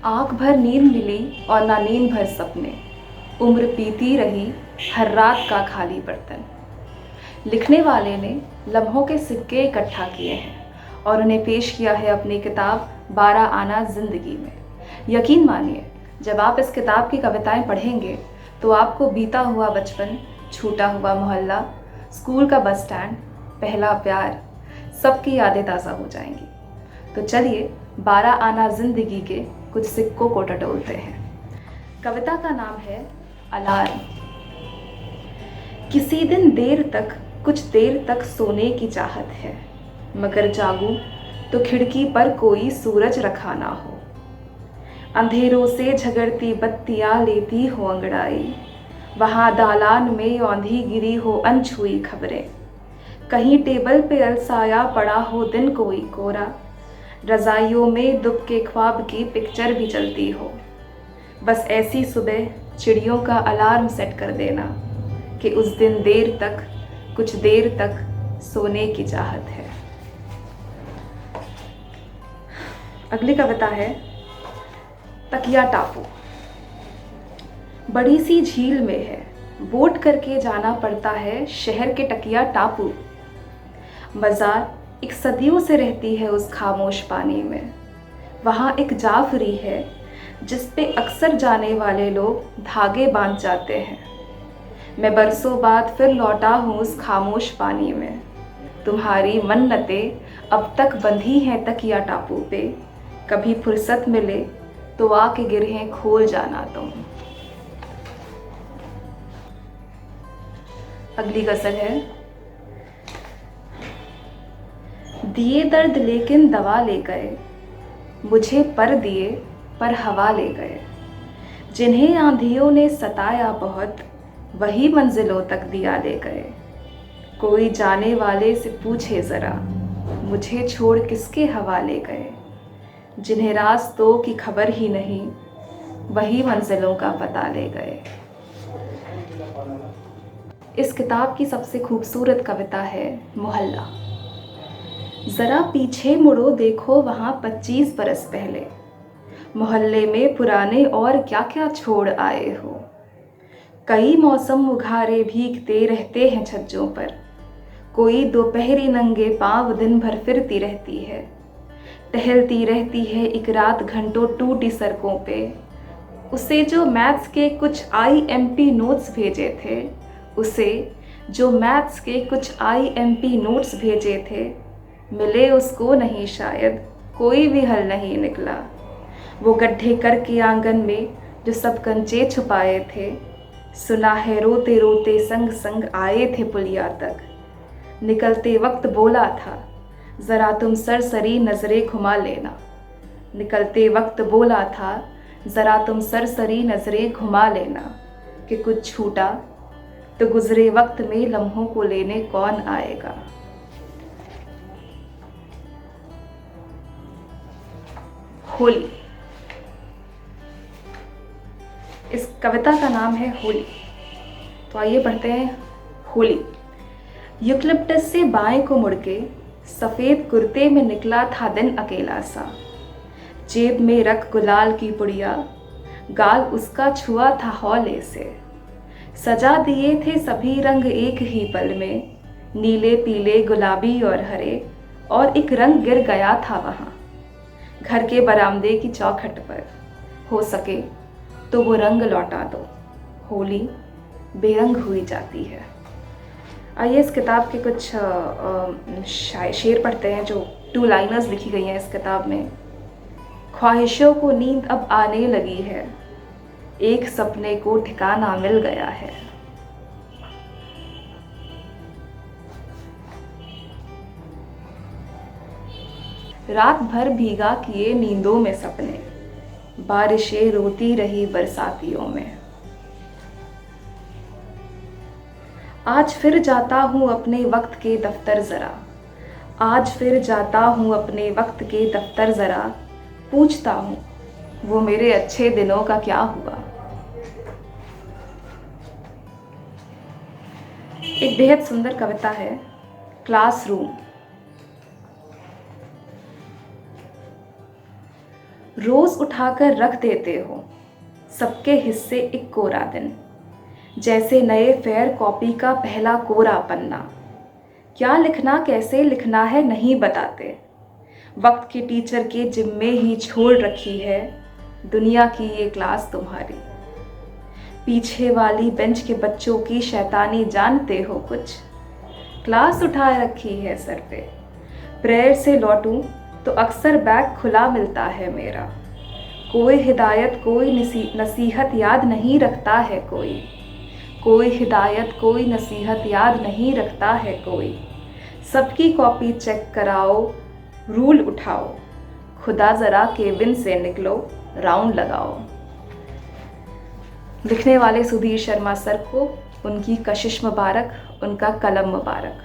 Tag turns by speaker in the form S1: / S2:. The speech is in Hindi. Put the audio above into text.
S1: आँख भर नींद मिली और ना नींद भर सपने, उम्र पीती रही हर रात का खाली बर्तन। लिखने वाले ने लम्हों के सिक्के इकट्ठा किए हैं और उन्हें पेश किया है अपनी किताब 12 आना ज़िंदगी में। यकीन मानिए, जब आप इस किताब की कविताएं पढ़ेंगे तो आपको बीता हुआ बचपन, छूटा हुआ मोहल्ला, स्कूल का बस स्टैंड, पहला प्यार, सबकी यादें ताज़ा हो जाएंगी। तो चलिए 12 आना ज़िंदगी के कुछ सिक्कों को टटोलते हैं। कविता का नाम है अलार्म। किसी दिन देर तक, कुछ देर तक सोने की चाहत है, मगर जागूं तो खिड़की पर कोई सूरज रखा ना हो। अंधेरों से झगड़ती बत्तियां लेती हो अंगड़ाई, वहाँ दालान में औंधी गिरी हो अनछुई खबरें। कहीं टेबल पे अलसाया पड़ा हो दिन कोई कोरा, रज़ाइयों में दुब के ख्वाब की पिक्चर भी चलती हो। बस ऐसी सुबह चिड़ियों का अलार्म सेट कर देना कि उस दिन देर तक, कुछ देर तक सोने की चाहत है। अगली कविता है तकिया टापू। बड़ी सी झील में है, बोट करके जाना पड़ता है शहर के तकिया टापू। मज़ार एक सदियों से रहती है उस खामोश पानी में। वहाँ एक जाफरी है जिस पे अक्सर जाने वाले लोग धागे बांध जाते हैं। मैं बरसों बाद फिर लौटा हूँ उस खामोश पानी में। तुम्हारी मन्नतें अब तक बंधी हैं तकिया टापू पे। कभी फुर्सत मिले तो आके गिरहें खोल जाना तुम। अगली गज़ल है दिए दर्द लेकिन दवा ले गए, मुझे पर दिए पर हवा ले गए। जिन्हें आंधियों ने सताया बहुत, वही मंजिलों तक दिया ले गए। कोई जाने वाले से पूछे ज़रा, मुझे छोड़ किसके हवाले गए। जिन्हें रास्तों की खबर ही नहीं, वही मंजिलों का पता ले गए। इस किताब की सबसे खूबसूरत कविता है मोहल्ला। ज़रा पीछे मुड़ो, देखो वहाँ 25 बरस पहले मोहल्ले में पुराने और क्या क्या छोड़ आए हो। कई मौसम उघारे भीगते रहते हैं छज्जों पर। कोई दोपहरी नंगे पांव दिन भर फिरती रहती है। टहलती रहती है एक रात घंटों टूटी सड़कों पे। उसे जो मैथ्स के कुछ IMP नोट्स भेजे थे, उसे जो मैथ्स के कुछ IMP नोट्स भेजे थे, मिले उसको नहीं शायद, कोई भी हल नहीं निकला। वो गड्ढे करके आंगन में जो सब कंचे छुपाए थे, सुना है रोते रोते संग संग आए थे पुलिया तक। निकलते वक्त बोला था, ज़रा तुम सरसरी नज़रें घुमा लेना। निकलते वक्त बोला था, ज़रा तुम सरसरी नज़रें घुमा लेना। कि कुछ छूटा तो गुज़रे वक्त में लम्हों को लेने कौन आएगा। होली। इस कविता का नाम है होली। तो आइए पढ़ते हैं होली। यूकलिप्टस से बाएं को मुड़के सफ़ेद कुर्ते में निकला था दिन अकेला सा। जेब में रख गुलाल की पुड़िया, गाल उसका छुआ था हौले से। सजा दिए थे सभी रंग एक ही पल में, नीले पीले गुलाबी और हरे, और एक रंग गिर गया था वहाँ घर के बरामदे की चौखट पर। हो सके तो वो रंग लौटा दो, होली बेरंग हुई जाती है। आइए इस किताब के कुछ शेर पढ़ते हैं जो 2 लाइनर्स लिखी गई हैं इस किताब में। ख्वाहिशों को नींद अब आने लगी है, एक सपने को ठिकाना मिल गया है। रात भर भीगा किए नींदों में सपने, बारिशें रोती रही बरसातियों में। आज फिर जाता हूँ अपने वक्त के दफ्तर ज़रा, आज फिर जाता हूँ अपने वक्त के दफ्तर ज़रा, पूछता हूँ वो मेरे अच्छे दिनों का क्या हुआ। एक बेहद सुंदर कविता है क्लासरूम। रोज़ उठाकर रख देते हो सबके हिस्से एक कोरा दिन, जैसे नए फेयर कॉपी का पहला कोरा पन्ना। क्या लिखना कैसे लिखना है नहीं बताते, वक्त के टीचर के जिम्मे ही छोड़ रखी है दुनिया की ये क्लास तुम्हारी। पीछे वाली बेंच के बच्चों की शैतानी जानते हो कुछ, क्लास उठा रखी है सर पे। प्रेयर से लौटूं तो अक्सर बैग खुला मिलता है मेरा। कोई हिदायत कोई नसीहत याद नहीं रखता है कोई हिदायत कोई नसीहत याद नहीं रखता है कोई। सबकी कॉपी चेक कराओ, रूल उठाओ, खुदा ज़रा केबिन से निकलो, राउंड लगाओ। लिखने वाले सुधीर शर्मा सर को उनकी कशिश मुबारक, उनका कलम मुबारक।